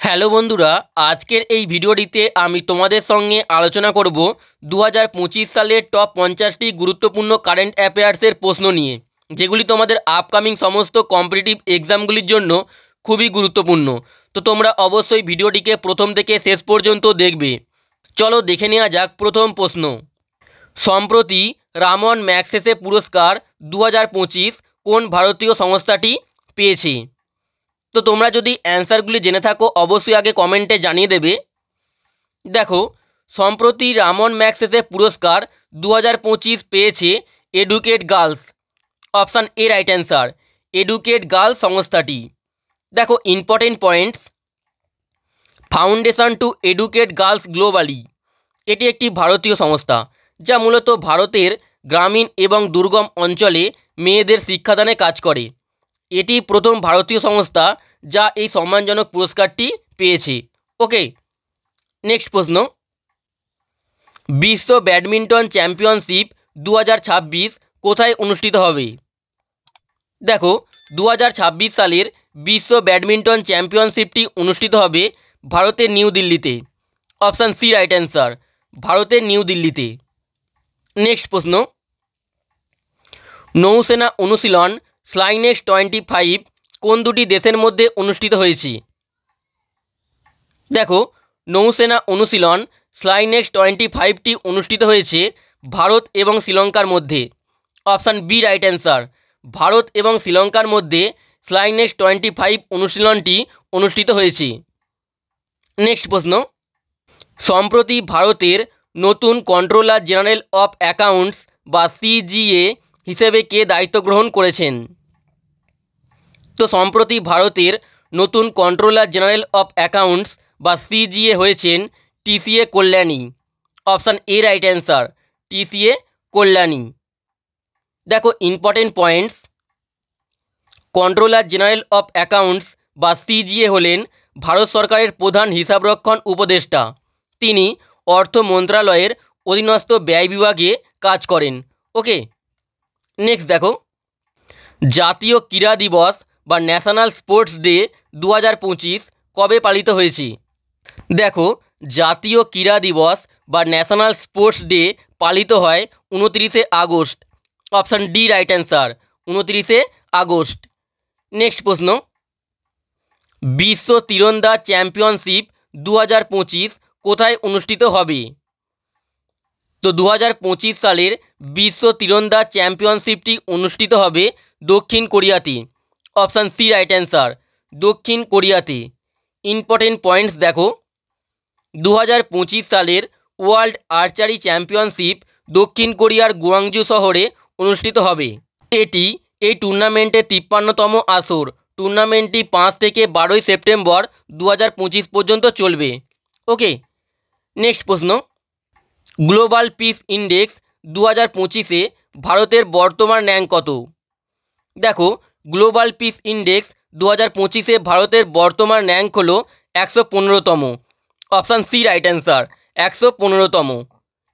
Hello বন্ধুরা, আজকের এই ভিডিওটিতে আমি তোমাদের সঙ্গে আলোচনা করব 2025 সালের টপ 50টি গুরুত্বপূর্ণ কারেন্ট অ্যাফেয়ার্সের প্রশ্ন নিয়ে, যেগুলি তোমাদের আপকামিং সমস্ত কম্পিটিটিভ এক্সামগুলির জন্য খুবই গুরুত্বপূর্ণ। তো তোমরা অবশ্যই ভিডিওটিকে প্রথম থেকে শেষ পর্যন্ত দেখবে। চলো দেখে নেওয়া যাক প্রথম প্রশ্ন। সম্প্রতি রামন ম্যাগসেসে পুরস্কার 2025 কোন ভারতীয় সংস্থাটি পেয়েছে? তো তোমরা যদি অ্যান্সারগুলি জেনে থাকো অবশ্যই আগে কমেন্টে জানিয়ে দেবে। দেখো, সম্প্রতি রামন ম্যাগসেসে পুরস্কার 2025 পেয়েছে educate girls. Option A right answer, educate girls সংস্থাটি। দেখো important points. Foundation two educate girls globally, এটি একটি ভারতীয় সংস্থা যা মূলত ভারতের গ্রামীণ এবং দুর্গম অঞ্চলে মেয়েদের শিক্ষাদানে কাজ করে। এটি প্রথম ভারতীয় সংস্থা যা এই সম্মানজনক পুরস্কারটি পেয়েছে। ওকে, নেক্সট প্রশ্ন। বিশ্ব ব্যাডমিন্টন চ্যাম্পিয়নশিপ 2026 কোথায় অনুষ্ঠিত হবে? দেখো, 2026 সালের বিশ্ব ব্যাডমিন্টন চ্যাম্পিয়নশিপটি অনুষ্ঠিত হবে ভারতের নিউ দিল্লিতে। অপশান সি রাইট অ্যান্সার, ভারতের নিউ দিল্লিতে। নেক্সট প্রশ্ন। নৌসেনা অনুশীলন স্লাইনেক্স 25 কোন দুটি দেশের মধ্যে অনুষ্ঠিত হয়েছে? দেখো, নৌসেনা অনুশীলন স্লাইনেক্স 25টি অনুষ্ঠিত হয়েছে ভারত এবং শ্রীলঙ্কার মধ্যে। Option B right answer, Bharat এবং শ্রীলঙ্কার মধ্যে স্লাইনেক্স 25 অনুশীলনটি অনুষ্ঠিত হয়েছে। নেক্সট প্রশ্ন। সম্প্রতি ভারতের নতুন কন্ট্রোলার জেনারেল অফ অ্যাকাউন্টস বা সিজিএ হিসেবে কে দায়িত্ব গ্রহণ করেছেন? তো সম্প্রতি ভারতের নতুন কন্ট্রোলার জেনারেল অফ অ্যাকাউন্টস বা সিজিএ হয়েছেন TCA Kalyani. Option A right answer, TCA Kalyani. দেখো important points. Controller general of accounts বা সিজিএ হলেন ভারত সরকারের প্রধান হিসাবরক্ষণ উপদেষ্টা। তিনি অর্থ মন্ত্রণালয়ের অধীনস্থ ব্যয় বিভাগে কাজ করেন। ওকে, নেক্সট দেখো, জাতীয় ক্রীড়া দিবস বা ন্যাশনাল স্পোর্টস ডে 2025 কবে পালিত হয়েছে? দেখো, জাতীয় ক্রীড়া দিবস বা ন্যাশনাল স্পোর্টস ডে পালিত হয় 29শে August. Option D right answer, 29শে আগস্ট। নেক্সট প্রশ্ন। বিশ্ব তীরন্দাজ চ্যাম্পিয়নশিপ 2025 কোথায় অনুষ্ঠিত হবে? তো 2025 সালের বিশ্ব তীরন্দাজ চ্যাম্পিয়নশিপটি অনুষ্ঠিত হবে দক্ষিণ কোরিয়াতে। অপশান সি রাইট অ্যান্সার, দক্ষিণ কোরিয়াতে। ইম্পর্টেন্ট পয়েন্টস দেখো, 2025 সালের ওয়ার্ল্ড আর্চারি চ্যাম্পিয়নশিপ দক্ষিণ কোরিয়ার গুয়াংজু শহরে অনুষ্ঠিত হবে। এই টুর্নামেন্টের 53তম আসর। টুর্নামেন্টটি 5 থেকে 12 সেপ্টেম্বর 2025 পর্যন্ত চলবে। ওকে, নেক্সট প্রশ্ন। গ্লোবাল পিস ইন্ডেক্স 2025-এ ভারতের বর্তমান র্যাঙ্ক কত? দেখো, গ্লোবাল পিস ইন্ডেক্স 2025-এ ভারতের বর্তমান র্যাঙ্ক হলো 115তম। অপশান সি রাইট অ্যান্সার, 115তম।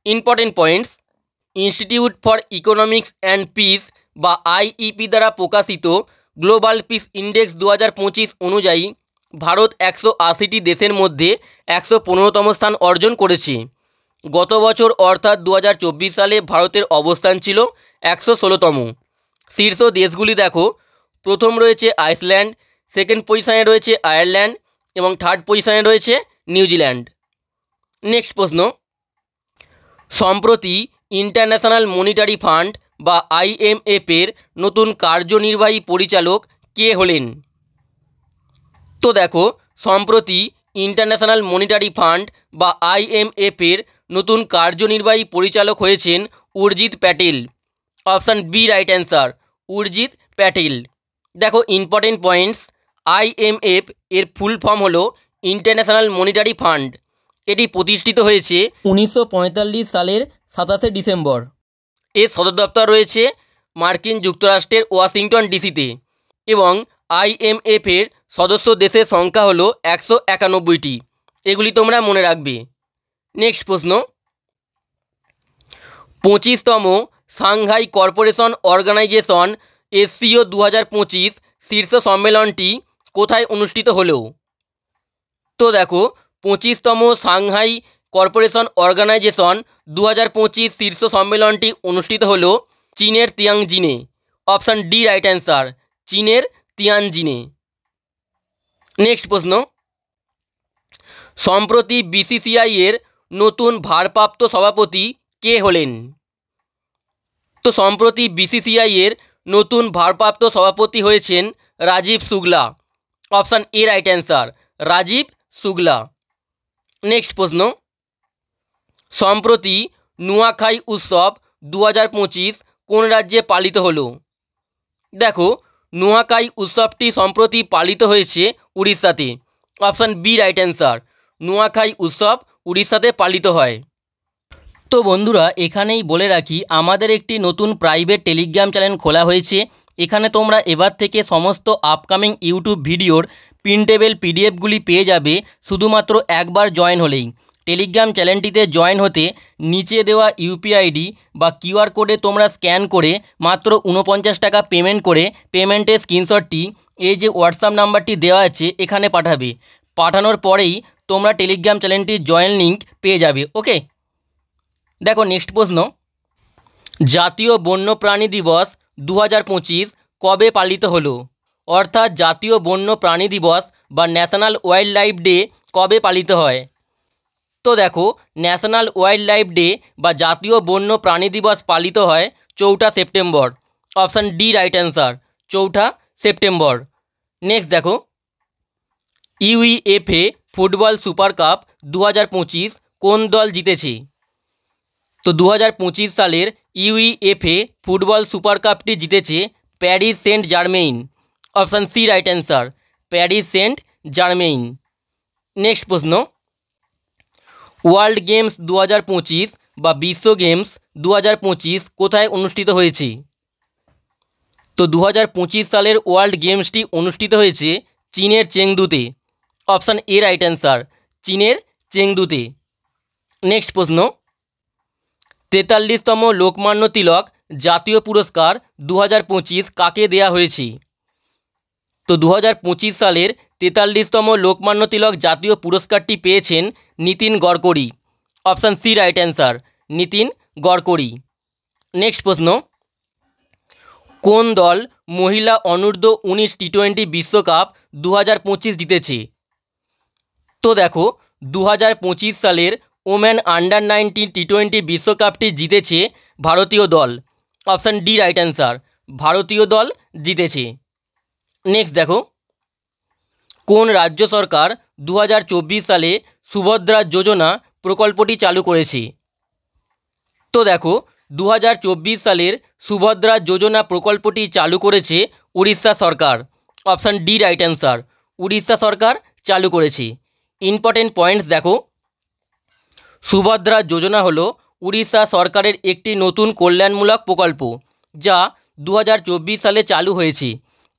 Important points. Institute for Economics and Peace বা আইইপি দ্বারা প্রকাশিত গ্লোবাল পিস ইন্ডেক্স 2025 অনুযায়ী ভারত 180টি দেশের মধ্যে 115তম স্থান অর্জন করেছে। গত বছর অর্থাৎ 2024 সালে ভারতের অবস্থান ছিল 116তম। শীর্ষ দেশগুলি দেখো, প্রথম রয়েছে আইসল্যান্ড, সেকেন্ড পজিশনে রয়েছে আয়ারল্যান্ড এবং থার্ড পজিশনে রয়েছে নিউজিল্যান্ড। নেক্সট প্রশ্ন। সম্প্রতি ইন্টারন্যাশনাল মনিটারি ফান্ড বা আইএমএফের নতুন কার্যনির্বাহী পরিচালক কে হলেন? তো দেখো, সম্প্রতি ইন্টারন্যাশনাল মনিটারি ফান্ড বা আইএমএফের নতুন কার্যনির্বাহী পরিচালক হয়েছেন Urjit Patel. Option B right answer, Urjit Patel. দেখো ইম্পর্টেন্ট পয়েন্টস। আইএমএফ এর ফুল ফর্ম হলো ইন্টারন্যাশনাল মনিটারি ফান্ড। এটি প্রতিষ্ঠিত হয়েছে 1945 সালের 27শে ডিসেম্বর। এর সদর দপ্তর রয়েছে মার্কিন যুক্তরাষ্ট্রের ওয়াশিংটন ডিসিতে এবং আইএমএফের সদস্য দেশের সংখ্যা হলো 191টি। এগুলি তোমরা মনে রাখবে। নেক্সট প্রশ্ন। 25তম সাংহাই কর্পোরেশন অর্গানাইজেশন এসসিও 2025 শীর্ষ সম্মেলনটি কোথায় অনুষ্ঠিত হলো? তো দেখো 25তম সাংহাই কর্পোরেশন অর্গানাইজেশন 2025 শীর্ষ সম্মেলনটি অনুষ্ঠিত হলো চীনের তিয়ানজিনে। অপশান ডি রাইট অ্যান্সার, চীনের তিয়ানজিনে। নেক্সট প্রশ্ন, সম্প্রতি বিসিসিআই এর নতুন ভারপ্রাপ্ত সভাপতি কে হলেন? তো সম্প্রতি বিসিসিআই এর নতুন ভারপ্রাপ্ত সভাপতি হয়েছেন Rajiv Shukla. Option A right answer, Rajiv Shukla. Next প্রশ্ন, সম্প্রতি নুয়াখাই উৎসব 2025 কোন রাজ্যে পালিত হলো? দেখো নুয়াখাই উৎসবটি সম্প্রতি পালিত হয়েছে উড়িষ্যাতে। Option B right answer, Nuakhai উৎসব উড়িষ্যাতে পালিত হয়। তো বন্ধুরা এখানেই বলে রাখি, আমাদের একটি নতুন প্রাইভেট টেলিগ্রাম চ্যানেল খোলা হয়েছে। এখানে তোমরা এবার থেকে সমস্ত আপকামিং ইউটিউব ভিডিওর প্রিন্টেবল পিডিএফগুলি পেয়ে যাবে শুধুমাত্র একবার জয়েন হলেই। টেলিগ্রাম চ্যানেলটিতে জয়েন হতে নিচে দেওয়া ইউপিআইডি বা কিউআর কোডে তোমরা স্ক্যান করে মাত্র 49 টাকা পেমেন্ট করে পেমেন্টের স্ক্রিনশটটি এই যে হোয়াটসঅ্যাপ নাম্বারটি দেওয়া আছে এখানে পাঠাবে। পাঠানোর পরেই তোমরা টেলিগ্রাম চ্যানেলটির জয়েন লিঙ্ক পেয়ে যাবে। ওকে, দেখো নেক্সট প্রশ্ন, জাতীয় বন্যপ্রাণী দিবস 2025 কবে পালিত হলো? অর্থাৎ জাতীয় বন্য প্রাণী দিবস বা ন্যাশনাল ওয়াইল্ড লাইফ ডে কবে পালিত হয়? তো দেখো ন্যাশনাল ওয়াইল্ড লাইফ ডে বা জাতীয় বন্য প্রাণী দিবস পালিত হয় 4 September. Option D right answer, 4 September. Next দেখো, ইউইএফএ ফুটবল সুপার কাপ 2025 কোন দল জিতেছে? তো 2025 সালের ইউইএফএ ফুটবল সুপার কাপটি জিতেছে Paris Saint Germain. Option C right answer, Paris Saint Germain. Next প্রশ্ন, ওয়ার্ল্ড গেমস 2025 বা বিশ্ব গেমস 2025 কোথায় অনুষ্ঠিত হয়েছে? তো 2025 সালের ওয়ার্ল্ড গেমসটি অনুষ্ঠিত হয়েছে চীনের চেংদুতে। অপশান এ রাইট অ্যান্সার, চীনের চেংদুতে। নেক্সট প্রশ্ন, 43তম লোকমান্য তিলক জাতীয় পুরস্কার 2025 কাকে দেয়া হয়েছে? তো 2025 সালের 43তম লোকমান্য তিলক জাতীয় পুরস্কারটি পেয়েছেন Nitin Gadkari. Option C right answer, Nitin Gadkari. Next প্রশ্ন, কোন দল মহিলা অনূর্ধ্ব 19 টি20 বিশ্বকাপ 2025 জিতেছে? তো দেখো 2025 সালের ওমেন আন্ডার 19 টি20 বিশ্বকাপটি জিতেছে ভারতীয় দল। অপশান ডি রাইট অ্যান্সার, ভারতীয় দল জিতেছে। নেক্সট দেখো, কোন রাজ্য সরকার 2024 সালে সুভদ্রা যোজনা প্রকল্পটি চালু করেছে? তো দেখো 2024 সালের সুভদ্রা যোজনা প্রকল্পটি চালু করেছে উড়িষ্যা সরকার। Option D right answer, Orissa সরকার চালু করেছে। ইম্পর্টেন্ট পয়েন্টস দেখো, সুভদ্রা যোজনা হলো উড়িষ্যা সরকারের একটি নতুন কল্যাণমূলক প্রকল্প যা 2024 সালে চালু হয়েছে।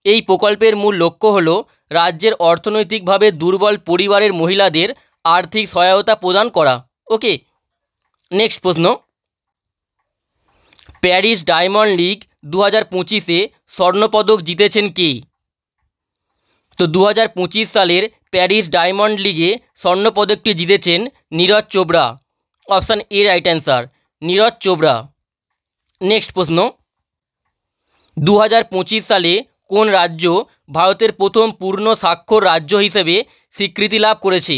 এই প্রকল্পের মূল লক্ষ্য হলো রাজ্যের অর্থনৈতিকভাবে দুর্বল পরিবারের মহিলাদের আর্থিক সহায়তা প্রদান করা। ওকে, নেক্সট প্রশ্ন, প্যারিস ডায়মন্ড লিগ 2025-এ স্বর্ণপদক জিতেছেন কে? তো 2025 সালের প্যারিস ডায়মন্ড লিগে স্বর্ণপদকটি জিতেছেন Neeraj Chopra. Option A right answer, Neeraj Chopra. Next প্রশ্ন, 2025 সালে কোন রাজ্য ভারতের প্রথম পূর্ণ স্বাক্ষর রাজ্য হিসেবে স্বীকৃতি লাভ করেছে?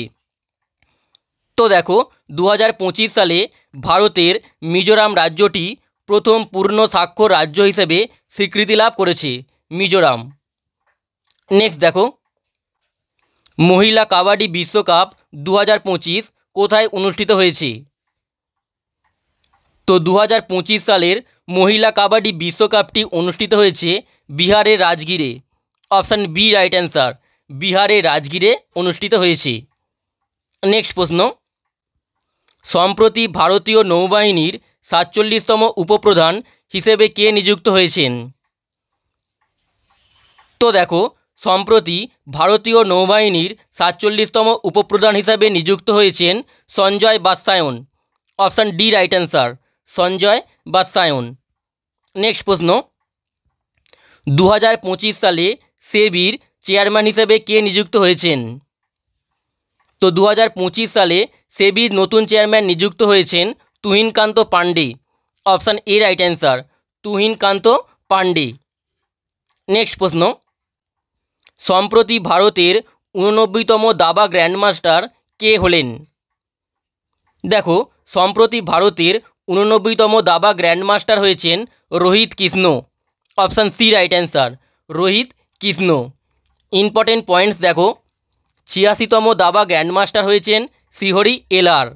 তো দেখো 2025 সালে ভারতের মিজোরাম রাজ্যটি প্রথম পূর্ণ স্বাক্ষর রাজ্য হিসেবে স্বীকৃতি লাভ করেছে, মিজোরাম। নেক্সট দেখো, মহিলা কাবাডি বিশ্বকাপ 2025 কোথায় অনুষ্ঠিত হয়েছে? তো 2025 সালের মহিলা কাবাডি বিশ্বকাপটি অনুষ্ঠিত হয়েছে বিহারের রাজগীরে। অপশান বি রাইট অ্যান্সার, বিহারের রাজগীরে অনুষ্ঠিত হয়েছে। নেক্সট প্রশ্ন, সম্প্রতি ভারতীয় নৌবাহিনীর 47তম উপপ্রধান হিসেবে কে নিযুক্ত হয়েছেন? তো দেখো সম্প্রতি ভারতীয় নৌবাহিনীর 47তম উপপ্রধান হিসাবে নিযুক্ত হয়েছেন Sanjay Vatsayan. Option D right answer, Sanjay Vatsayan. Next প্রশ্ন, 2025 সালে সেবির চেয়ারম্যান হিসেবে কে নিযুক্ত হয়েছেন? তো 2025 সালে সেবির নতুন চেয়ারম্যান নিযুক্ত হয়েছেন Tuhinkanta Pandey. Option A right answer, Tuhinkanta Pandey. Next প্রশ্ন, সম্প্রতি ভারতের 89তম দাবা গ্র্যান্ডমাস্টার কে হলেন? দেখো, সম্প্রতি ভারতের 89তম দাবা গ্র্যান্ডমাস্টার হয়েছেন Rohit Krishna. Option C right answer, Rohit Krishna. Important points দেখো, 86তম দাবা গ্র্যান্ডমাস্টার হয়েছেন শ্রীহরি এলার,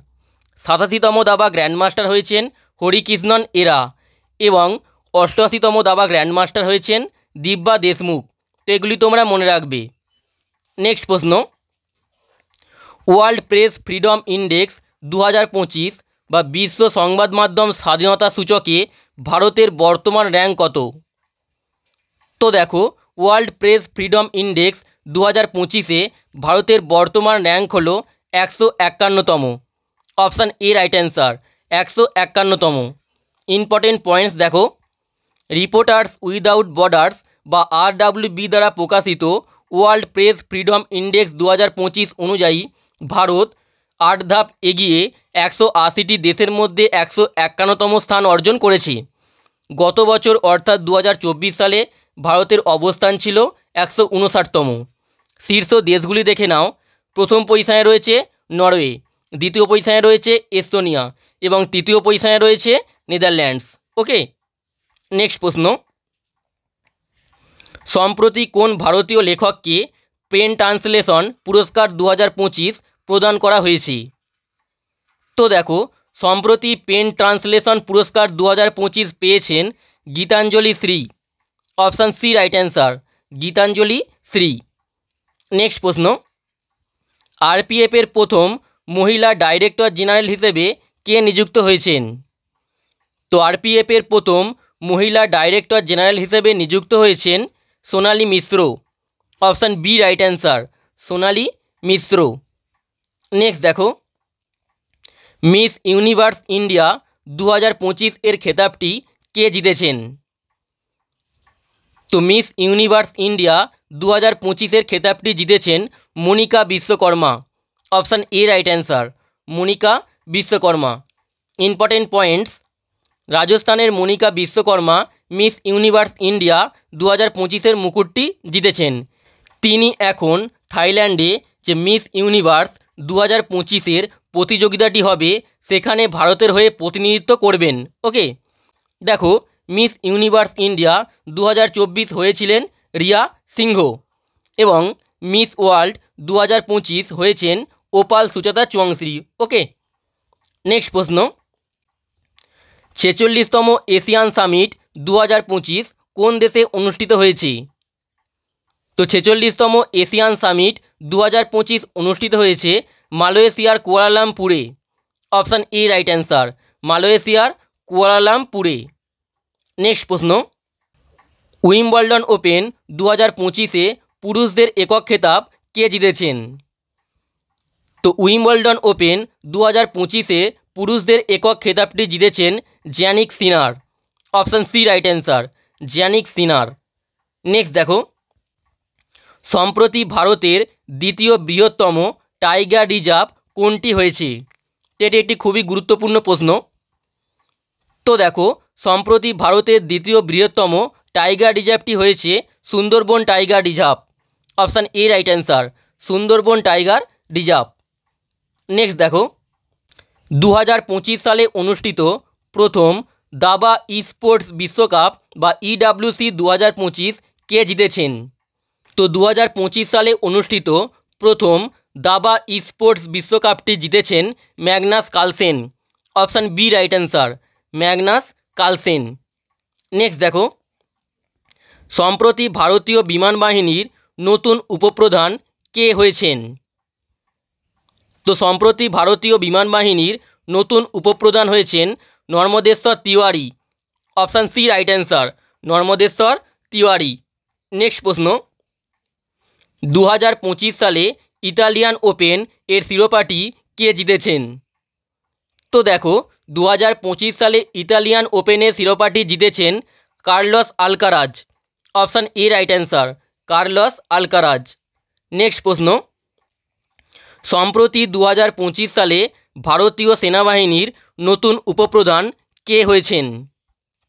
87তম দাবা গ্র্যান্ডমাস্টার হয়েছেন হরিকৃষ্ণন এরা এবং 88তম দাবা গ্র্যান্ডমাস্টার হয়েছেন দিব্যা দেশমুখ। তো এগুলি তোমরা মনে রাখবে। নেক্সট প্রশ্ন, ওয়ার্ল্ড প্রেস ফ্রিডম ইন্ডেক্স 2025 বা বিশ্ব সংবাদ মাধ্যম স্বাধীনতা সূচকে ভারতের বর্তমান র্যাঙ্ক কত? তো দেখো, ওয়ার্ল্ড প্রেস ফ্রিডম ইন্ডেক্স 2025-এ ভারতের বর্তমান র্যাঙ্ক হলো 151তম। অপশান এ রাইট অ্যান্সার, 151তম। ইম্পর্টেন্ট পয়েন্টস দেখো, রিপোর্টার্স উইদাউট বর্ডার্স বা RWB দ্বারা প্রকাশিত ওয়ার্ল্ড প্রেস ফ্রিডম ইন্ডেক্স 2025 অনুযায়ী ভারত 8 ধাপ এগিয়ে 180টি দেশের মধ্যে 151তম স্থান অর্জন করেছে। গত বছর অর্থাৎ 2024 সালে ভারতের অবস্থান ছিল 159তম। শীর্ষ দেশগুলি দেখে নাও, প্রথম পজিশনে রয়েছে নরওয়ে, দ্বিতীয় পজিশনে রয়েছে এস্তোনিয়া এবং তৃতীয় পজিশনে রয়েছে নেদারল্যান্ডস। ওকে, নেক্সট প্রশ্ন, সম্প্রতি কোন ভারতীয় লেখককে পেন ট্রান্সলেশন পুরস্কার 2025 প্রদান করা হয়েছে? তো দেখো, সম্প্রতি পেন ট্রান্সলেশন পুরস্কার 2025 পেয়েছেন Gitanjali Shri. Option C right answer, Gitanjali Shri. Next প্রশ্ন, RPF-এর প্রথম মহিলা ডাইরেক্টর জেনারেল হিসেবে কে নিযুক্ত হয়েছেন? তো RPF-এর প্রথম মহিলা ডাইরেক্টর জেনারেল হিসেবে নিযুক্ত হয়েছেন সোনালী মিশ্র। অপশান বি রাইট অ্যান্সার, সোনালী মিশ্র। নেক্সট দেখো, মিস ইউনিভার্স ইন্ডিয়া 2025 এর খেতাবটি কে জিতেছেন? তো মিস ইউনিভার্স ইন্ডিয়া 2025 এর খেতাবটি জিতেছেন Monika Vishwakarma. Option A right answer, Monika Vishwakarma. Important points, রাজস্থানের Monika Vishwakarma Miss Universe India 2025-এর মুকুটটি জিতেছেন। তিনি এখন থাইল্যান্ডে যে মিস ইউনিভার্স 2025-এর প্রতিযোগিতাটি হবে সেখানে ভারতের হয়ে প্রতিনিধিত্ব করবেন। ওকে, দেখো, মিস ইউনিভার্স ইন্ডিয়া 2024 হয়েছিলেন রিয়া সিংহ এবং মিস ওয়ার্ল্ড 2025 হয়েছেন ওপাল সুচাতা চুয়াংশ্রী। ওকে, নেক্সট প্রশ্ন, 46তম এশিয়ান সামিট 2025 কোন দেশে অনুষ্ঠিত হয়েছে? তো 46তম এশিয়ান সামিট 2025 অনুষ্ঠিত হয়েছে মালয়েশিয়ার কুয়ালালামপুরে। অপশান এ রাইট অ্যান্সার, মালয়েশিয়ার কুয়ালালামপুরে। নেক্সট প্রশ্ন, উইম্বলডন ওপেন 2025-এ পুরুষদের একক খেতাব কে জিতেছেন? তো উইম্বলডন ওপেন 2025-এ পুরুষদের একক খেতাবটি জিতেছেন Jannik Sinner. Option C right answer, Jannik Sinner. Next দেখো, সম্প্রতি ভারতের দ্বিতীয় বৃহত্তম টাইগার রিজার্ভ কোনটি হয়েছে? এটি একটি খুবই গুরুত্বপূর্ণ প্রশ্ন। তো দেখো, সম্প্রতি ভারতের দ্বিতীয় বৃহত্তম টাইগার রিজার্ভটি হয়েছে Sundarban tiger reserve. Option A right answer, Sundarban tiger reserve. Next দেখো, 2025 সালে অনুষ্ঠিত প্রথম দাবা স্পোর্টস বিশ্বকাপ বা EWC 2025 কে জিতেছেন? তো 2025 সালে অনুষ্ঠিত প্রথম দাবা স্পোর্টস বিশ্বকাপটি জিতেছেন Magnus Carlsen. Option B right answer, Magnus Carlsen. Next দেখো, সম্প্রতি ভারতীয় বিমান বাহিনীর নতুন উপপ্রধান কে হয়েছেন? তো সম্প্রতি ভারতীয় বিমান বাহিনীর নতুন উপপ্রধান হয়েছেন Narmdeshwar Tiwari. Option C right answer, Narmdeshwar Tiwari. Next প্রশ্ন, 2025 সালে ইতালিয়ান ওপেন এর শিরোপাটি কে জিতেছেন? তো দেখো, 2025 সালে ইতালিয়ান ওপেনের শিরোপাটি জিতেছেন Carlos Alcaraz. Option A right answer, Carlos Alcaraz. Next প্রশ্ন, সম্প্রতি 2025 সালে ভারতীয় সেনাবাহিনীর নতুন উপপ্রধান কে হয়েছেন?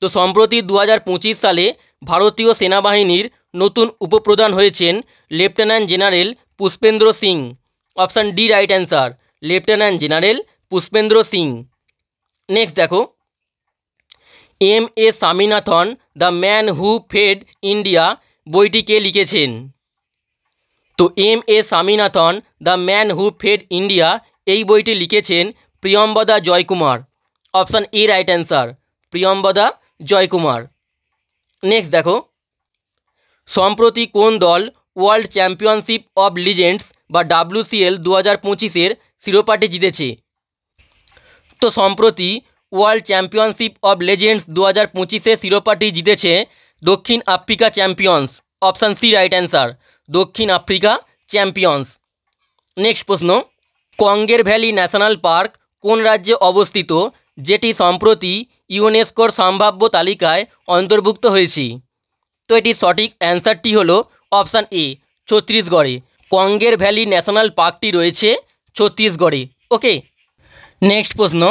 তো সম্প্রতি 2025 সালে ভারতীয় সেনাবাহিনীর নতুন উপপ্রধান হয়েছেন lieutenant general Pushpendra Singh. Option D right answer, lieutenant general Pushpendra Singh. Next দেখো, M A. Swaminathan the man who fed India বইটি কে লিখেছেন? তো M A. Swaminathan the man who fed India এই বইটি লিখেছেন Priyambada Jaykumar. Option A right answer, Priyambada Jaykumar. Next দেখো, সম্প্রতি কোন দল ওয়ার্ল্ড চ্যাম্পিয়নশিপ অব লিজেন্ডস বা WCL 2025-এর শিরোপাটি জিতেছে? তো সম্প্রতি ওয়ার্ল্ড চ্যাম্পিয়নশিপ অব লেজেন্ডস 2025-এর শিরোপাটি জিতেছে দক্ষিণ Africa champions. Option C right answer, দক্ষিণ আফ্রিকা চ্যাম্পিয়ন্স। নেক্সট প্রশ্ন, কঙ্গের ভ্যালি ন্যাশনাল পার্ক কোন রাজ্যে অবস্থিত যেটি সম্প্রতি ইউনেস্কোর সম্ভাব্য তালিকায় অন্তর্ভুক্ত হয়েছে? তো এটির সঠিক অ্যান্সারটি হলো অপশান এ, ছত্তিশগড়ে। কঙ্গের ভ্যালি ন্যাশনাল পার্কটি রয়েছে ছত্তিশগড়ে। ওকে, নেক্সট প্রশ্ন,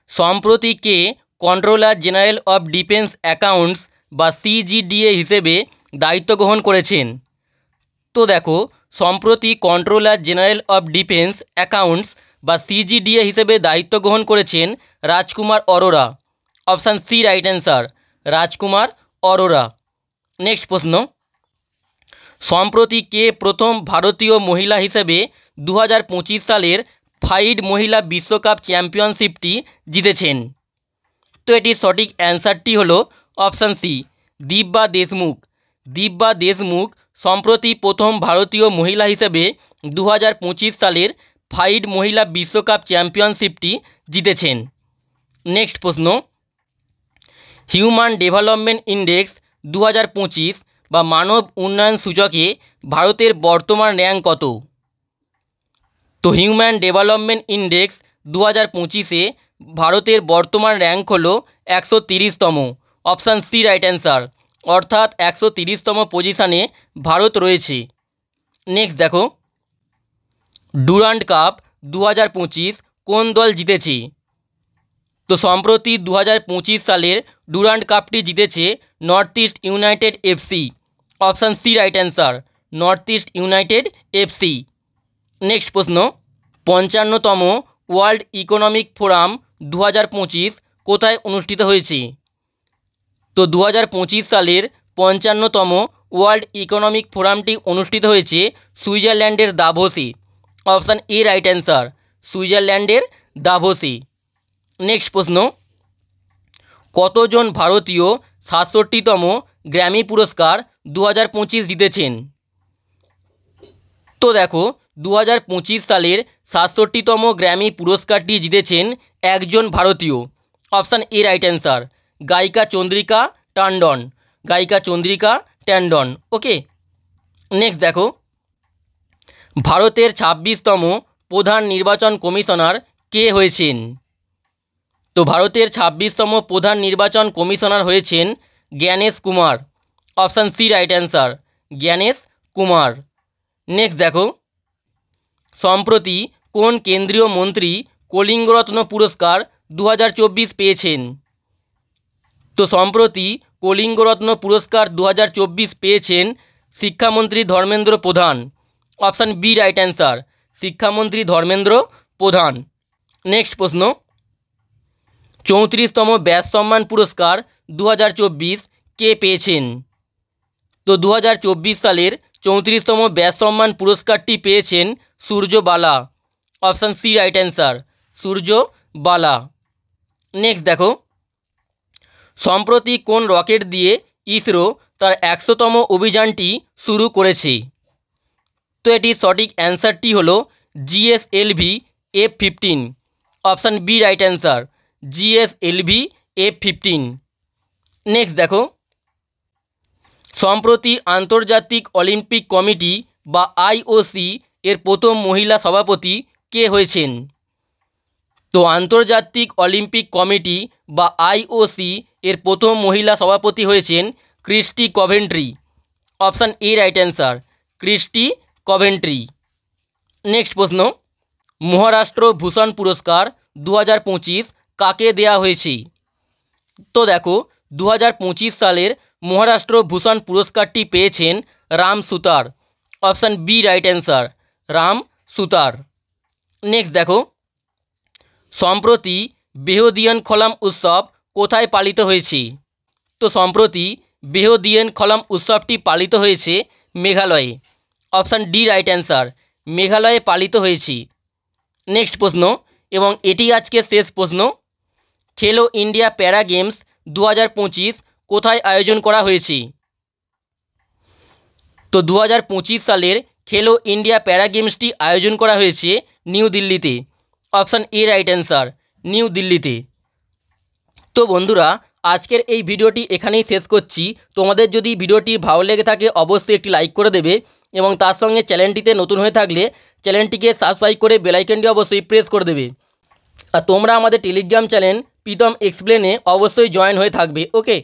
সম্প্রতি কে controller general of defence accounts বা CGDA হিসেবে দায়িত্ব গ্রহণ করেছেন? তো দেখো, সম্প্রতি controller general of defence accounts বা CGDA হিসেবে দায়িত্ব গ্রহণ করেছেন Rajkumar Arora. Option C right answer, Rajkumar Arora. Next প্রশ্ন, সম্প্রতি কে প্রথম ভারতীয় মহিলা হিসেবে 2025 সালের ফাইড মহিলা বিশ্বকাপ চ্যাম্পিয়নশিপটি জিতেছেন? তো এটির সঠিক অ্যান্সারটি হলো অপশান সি, দিব্যা দেশমুখ। দিব্যা দেশমুখ সম্প্রতি প্রথম ভারতীয় মহিলা হিসেবে 2025 সালের ফাইড মহিলা বিশ্বকাপ চ্যাম্পিয়নশিপটি জিতেছেন। নেক্সট প্রশ্ন, হিউম্যান ডেভেলপমেন্ট ইন্ডেক্স 2025 বা মানব উন্নয়ন সূচকে ভারতের বর্তমান র্যাঙ্ক কত? তো হিউম্যান ডেভেলপমেন্ট ইন্ডেক্স 2025-এ ভারতের বর্তমান র্যাঙ্ক হলো 130তম। অপশান সি রাইট অ্যান্সার, অর্থাৎ 130তম পজিশানে ভারত রয়েছে। নেক্সট দেখো, ডুরান্ড কাপ 2025 কোন দল জিতেছে? তো সম্প্রতি 2025 সালের ডুরান্ড কাপটি জিতেছে North East United FC। Option C right answer, North East United FC। Next প্রশ্ন, 55তম ওয়ার্ল্ড ইকোনমিক ফোরাম 2025 কোথায় অনুষ্ঠিত হয়েছে? তো 2025 সালের 55তম ওয়ার্ল্ড ইকোনমিক ফোরামটি অনুষ্ঠিত হয়েছে সুইজারল্যান্ডের দাভোসে। অপশান এ রাইট অ্যান্সার, সুইজারল্যান্ডের দাভোসে। নেক্সট প্রশ্ন, কতজন ভারতীয় 67তম গ্র্যামি পুরস্কার 2025 জিতেছেন? তো দেখো, 2025 সালের 67তম গ্র্যামি পুরস্কারটি জিতেছেন একজন ভারতীয়। অপশান এ রাইট অ্যান্সার, গায়িকা চন্দ্রিকা ট্যান্ডন। গায়িকা চন্দ্রিকা ট্যান্ডন। ওকে, নেক্সট দেখো, ভারতের 26তম প্রধান নির্বাচন কমিশনার কে হয়েছেন? তো ভারতের 26তম প্রধান নির্বাচন কমিশনার হয়েছেন Gyanesh Kumar. Option C right answer, Gyanesh Kumar. Next দেখো, সম্প্রতি কোন কেন্দ্রীয় মন্ত্রী কলিঙ্গরত্ন পুরস্কার 2024 পেয়েছেন? তো সম্প্রতি কলিঙ্গরত্ন পুরস্কার 2024 পেয়েছেন শিক্ষামন্ত্রী ধর্মেন্দ্র প্রধান। অপশান বি রাইট অ্যান্সার, শিক্ষামন্ত্রী ধর্মেন্দ্র প্রধান। নেক্সট প্রশ্ন, 34তম ব্যাস সম্মান পুরস্কার 2024 কে পেয়েছেন? তো 2024 সালের 34তম ব্যাস সম্মান পুরস্কারটি পেয়েছেন সূর্য বালা। অপশান সি রাইট অ্যান্সার, সূর্য বালা। নেক্সট দেখো, সম্প্রতি কোন রকেট দিয়ে ইসরো তার 100তম অভিযানটি শুরু করেছে? তো এটির সঠিক অ্যান্সারটি হলো GSLV F-15। Option B right answer, GSLV F-15। Next দেখো, সম্প্রতি আন্তর্জাতিক অলিম্পিক কমিটি বা IOC এর প্রথম মহিলা সভাপতি কে হয়েছেন? তো আন্তর্জাতিক অলিম্পিক কমিটি বা IOC এর প্রথম মহিলা সভাপতি হয়েছেন Kirsty Coventry. Option A right answer, Kirsty Coventry. Next প্রশ্ন, মহারাষ্ট্র ভূষণ পুরস্কার 2025 কাকে দেয়া হয়েছে? তো দেখো 2025 সালের মহারাষ্ট্র ভূষণ পুরস্কারটি পেয়েছেন Ram Sutar. Option B right answer, Ram Sutar. Next দেখো, সম্প্রতি বেহদিয়ান খলম উৎসব কোথায় পালিত হয়েছে? তো সম্প্রতি বেহদিয়ান খলম উৎসবটি পালিত হয়েছে মেঘালয়ে। অপশান ডি রাইট অ্যান্সার, মেঘালয়ে পালিত হয়েছে। নেক্সট প্রশ্ন, এবং এটি আজকে শেষ প্রশ্ন, খেলো ইন্ডিয়া প্যারা গেমস 2025 কোথায় আয়োজন করা হয়েছে? তো 2025 সালের খেলো ইন্ডিয়া প্যারা গেমসটি আয়োজন করা হয়েছে নিউ দিল্লিতে। Option A right answer, new দিল্লিতে। তো বন্ধুরা, আজকের এই ভিডিওটি এখানেই শেষ করছি। তোমাদের যদি ভিডিওটি ভালো লেগে থাকে অবশ্যই একটি লাইক করে দেবে, এবং তার সঙ্গে চ্যানেলটিতে নতুন হয়ে থাকলে চ্যানেলটিকে সাবস্ক্রাইব করে বেল আইকনটি অবশ্যই প্রেস করে দেবে। আর তোমরা আমাদের টেলিগ্রাম চ্যানেল প্রীতম এক্সপ্লেনে অবশ্যই জয়েন হয়ে থাকবে। ওকে।